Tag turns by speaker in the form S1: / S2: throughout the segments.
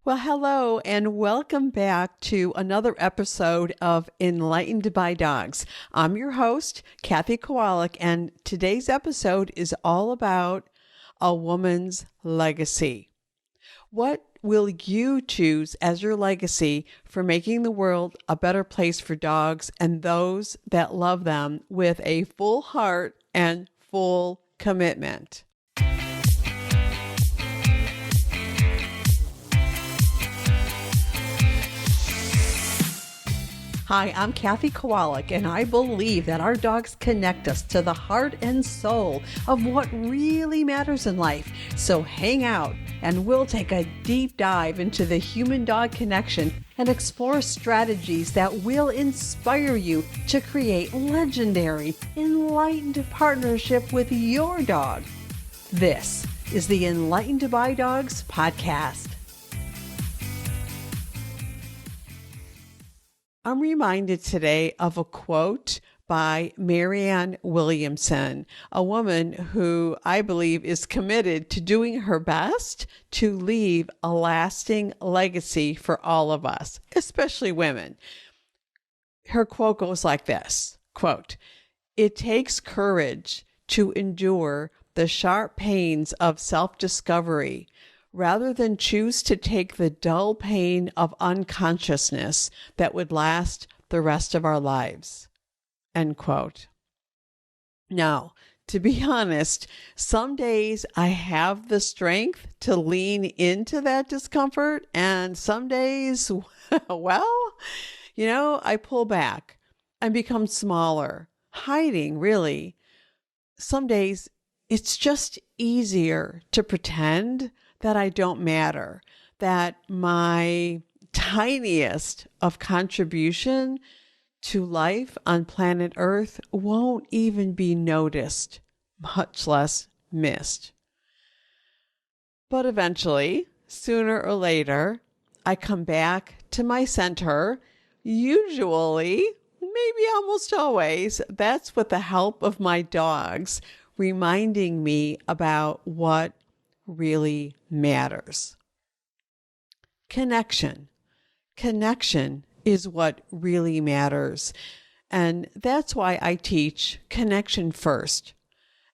S1: Well, hello, and welcome back to another episode of Enlightened by Dogs. I'm your host, Kathy Kawalec, and today's episode is all about a woman's legacy. What will you choose as your legacy for making the world a better place for dogs and those that love them with a full heart and full commitment? Hi, I'm Kathy Kawalec, and I believe that our dogs connect us to the heart and soul of what really matters in life. So hang out, and we'll take a deep dive into the human-dog connection and explore strategies that will inspire you to create legendary, enlightened partnership with your dog. This is the Enlightened by Dogs podcast. I'm reminded today of a quote by Marianne Williamson, a woman who I believe is committed to doing her best to leave a lasting legacy for all of us, especially women. Her quote goes like this, quote, "It takes courage to endure the sharp pains of self-discovery rather than choose to take the dull pain of unconsciousness that would last the rest of our lives." End quote. Now, to be honest, some days I have the strength to lean into that discomfort, and some days, well, I pull back and become smaller, hiding, really. Some days it's just easier to pretend that I don't matter, that my tiniest of contribution to life on planet Earth won't even be noticed, much less missed. But eventually, sooner or later, I come back to my center, usually, maybe almost always, that's with the help of my dogs, reminding me about what really matters. Connection. Connection is what really matters. And that's why I teach connection first.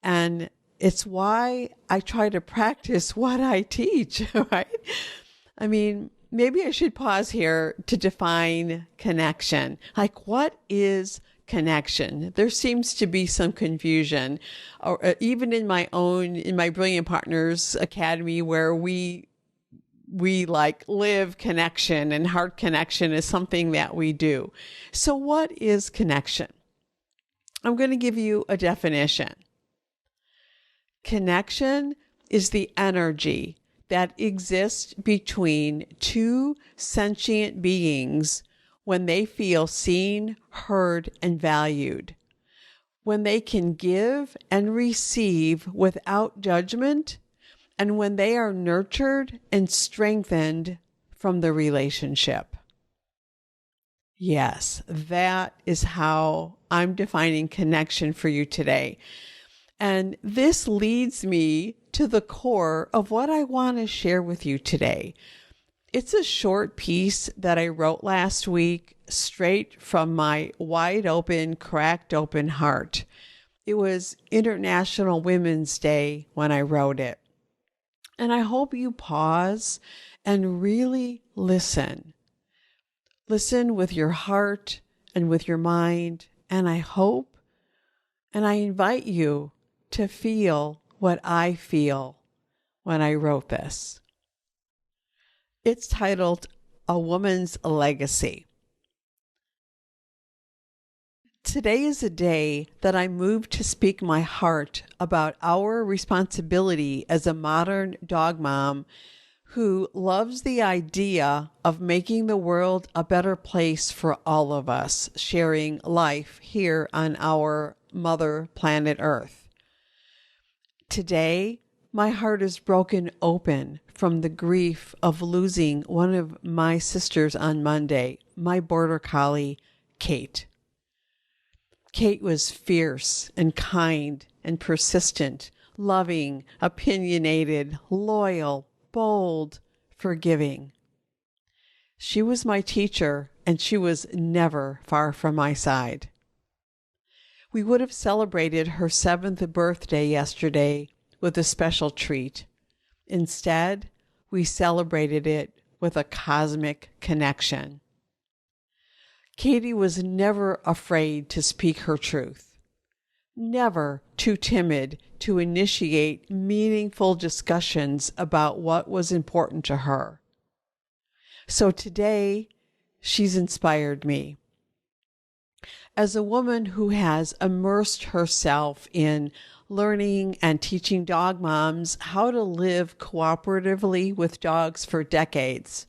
S1: And it's why I try to practice what I teach, right? I mean, maybe I should pause here to define connection. Like, what is connection? There seems to be some confusion, or even in my Brilliant Partners Academy, where we live connection, and heart connection is something that we do. So what is connection? I'm going to give you a definition. Connection is the energy that exists between two sentient beings when they feel seen, heard, and valued, when they can give and receive without judgment, and when they are nurtured and strengthened from the relationship. Yes, that is how I'm defining connection for you today. And this leads me to the core of what I want to share with you today. It's a short piece that I wrote last week, straight from my wide open, cracked open heart. It was International Women's Day when I wrote it. And I hope you pause and really listen. Listen with your heart and with your mind. And I hope and I invite you to feel what I feel when I wrote this. It's titled A Woman's Legacy. Today is a day that I moved to speak my heart about our responsibility as a modern dog mom who loves the idea of making the world a better place for all of us, sharing life here on our mother planet Earth. Today, my heart is broken open from the grief of losing one of my sisters on Monday, my border collie, Kate. Kate was fierce and kind and persistent, loving, opinionated, loyal, bold, forgiving. She was my teacher, and she was never far from my side. We would have celebrated her 7th birthday yesterday with a special treat. Instead, we celebrated it with a cosmic connection. Katie was never afraid to speak her truth, never too timid to initiate meaningful discussions about what was important to her. So today, she's inspired me. As a woman who has immersed herself in learning and teaching dog moms how to live cooperatively with dogs for decades,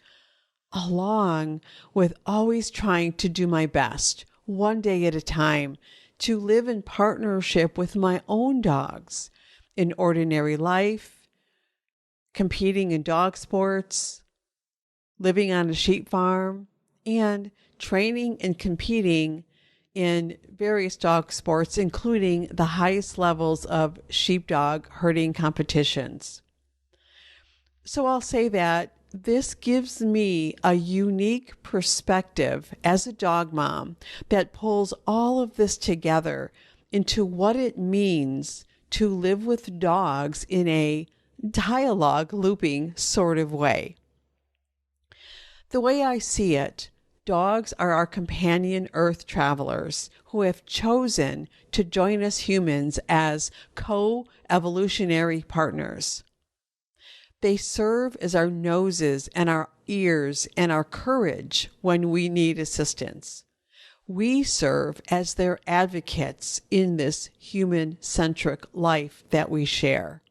S1: along with always trying to do my best, one day at a time, to live in partnership with my own dogs in ordinary life, competing in dog sports, living on a sheep farm, and training and competing in various dog sports, including the highest levels of sheepdog herding competitions. So I'll say that this gives me a unique perspective as a dog mom that pulls all of this together into what it means to live with dogs in a dialogue looping sort of way. The way I see it, dogs are our companion earth travelers who have chosen to join us humans as co-evolutionary partners. They serve as our noses and our ears and our courage when we need assistance. We serve as their advocates in this human-centric life that we share.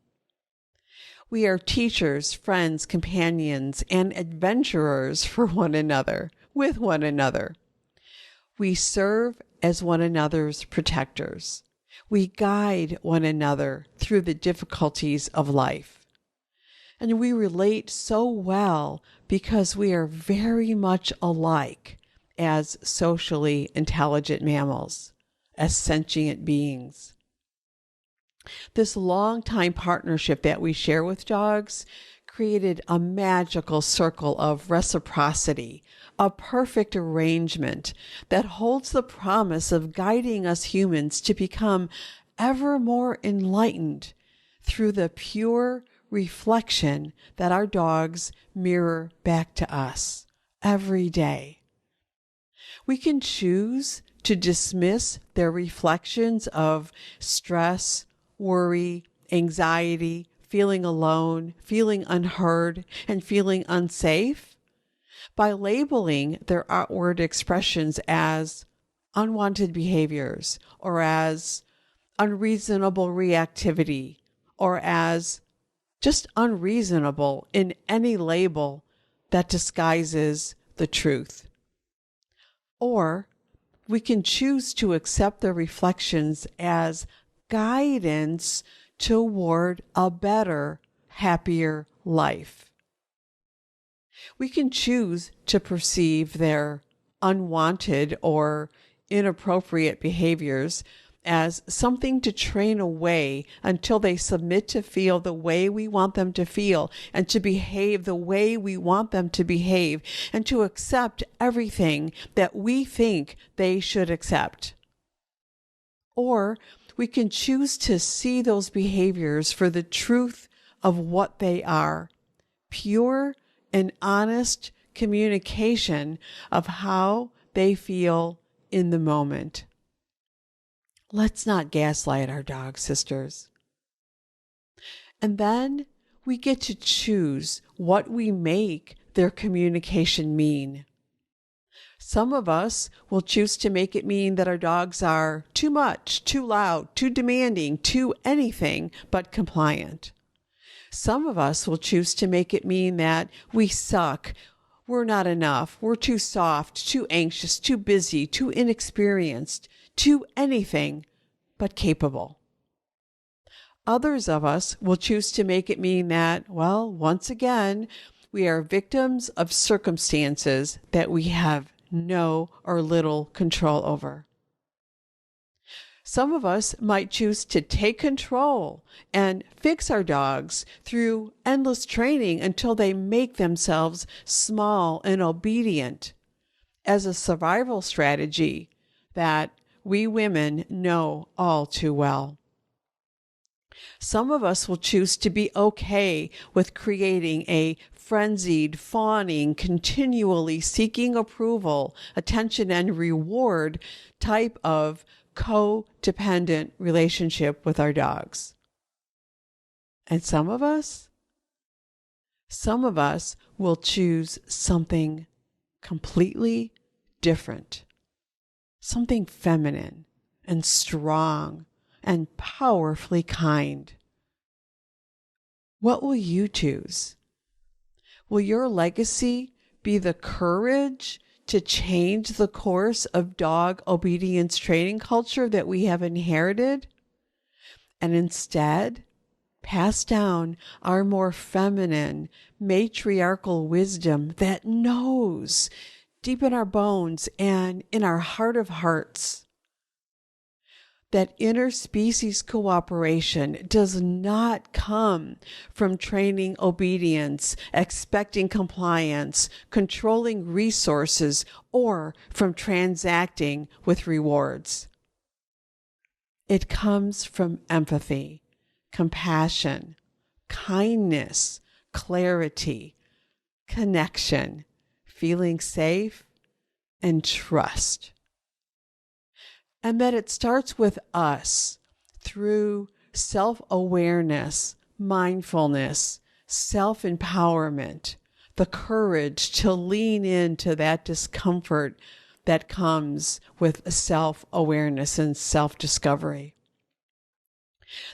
S1: We are teachers, friends, companions, and adventurers for one another, with one another. We serve as one another's protectors. We guide one another through the difficulties of life. And we relate so well because we are very much alike as socially intelligent mammals, as sentient beings. This long-time partnership that we share with dogs created a magical circle of reciprocity, a perfect arrangement that holds the promise of guiding us humans to become ever more enlightened through the pure reflection that our dogs mirror back to us every day. We can choose to dismiss their reflections of stress, worry, anxiety, feeling alone, feeling unheard, and feeling unsafe by labeling their outward expressions as unwanted behaviors or as unreasonable reactivity or as just unreasonable in any label that disguises the truth. Or we can choose to accept their reflections as guidance toward a better, happier life. We can choose to perceive their unwanted or inappropriate behaviors as something to train away until they submit to feel the way we want them to feel and to behave the way we want them to behave and to accept everything that we think they should accept. Or we can choose to see those behaviors for the truth of what they are, pure and honest communication of how they feel in the moment. Let's not gaslight our dog sisters. And then we get to choose what we make their communication mean. Some of us will choose to make it mean that our dogs are too much, too loud, too demanding, too anything but compliant. Some of us will choose to make it mean that we suck, we're not enough, we're too soft, too anxious, too busy, too inexperienced, too anything but capable. Others of us will choose to make it mean that, well, once again, we are victims of circumstances that we have no or little control over. Some of us might choose to take control and fix our dogs through endless training until they make themselves small and obedient as a survival strategy that we women know all too well. Some of us will choose to be okay with creating a frenzied, fawning, continually seeking approval, attention, and reward type of codependent relationship with our dogs. And some of us will choose something completely different, something feminine and strong and powerfully kind. What will you choose? Will your legacy be the courage to change the course of dog obedience training culture that we have inherited, and instead pass down our more feminine, matriarchal wisdom that knows deep in our bones and in our heart of hearts that interspecies cooperation does not come from training obedience, expecting compliance, controlling resources, or from transacting with rewards. It comes from empathy, compassion, kindness, clarity, connection, feeling safe, and trust. And that it starts with us through self-awareness, mindfulness, self-empowerment, the courage to lean into that discomfort that comes with self-awareness and self-discovery.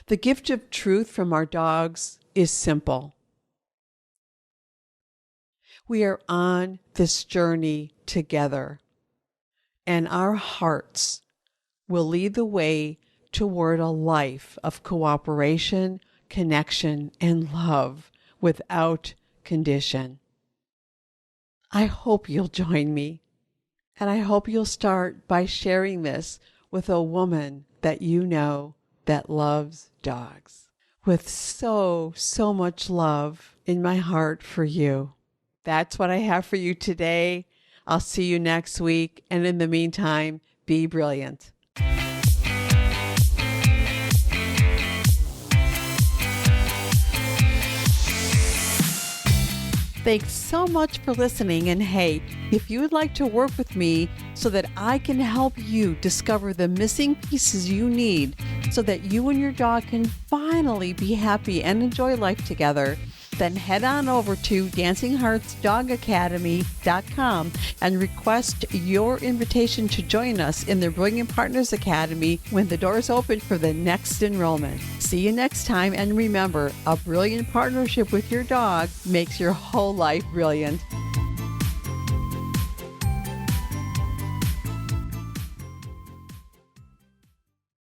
S1: The gift of truth from our dogs is simple. We are on this journey together, and our hearts will lead the way toward a life of cooperation, connection, and love without condition. I hope you'll join me, and I hope you'll start by sharing this with a woman that you know that loves dogs. With so much love in my heart for you. That's what I have for you today. I'll see you next week, and in the meantime, be brilliant. Thanks so much for listening, and hey, if you would like to work with me so that I can help you discover the missing pieces you need so that you and your dog can finally be happy and enjoy life together, then head on over to dancingheartsdogacademy.com and request your invitation to join us in the Brilliant Partners Academy when the doors open for the next enrollment. See you next time, and remember, a brilliant partnership with your dog makes your whole life brilliant.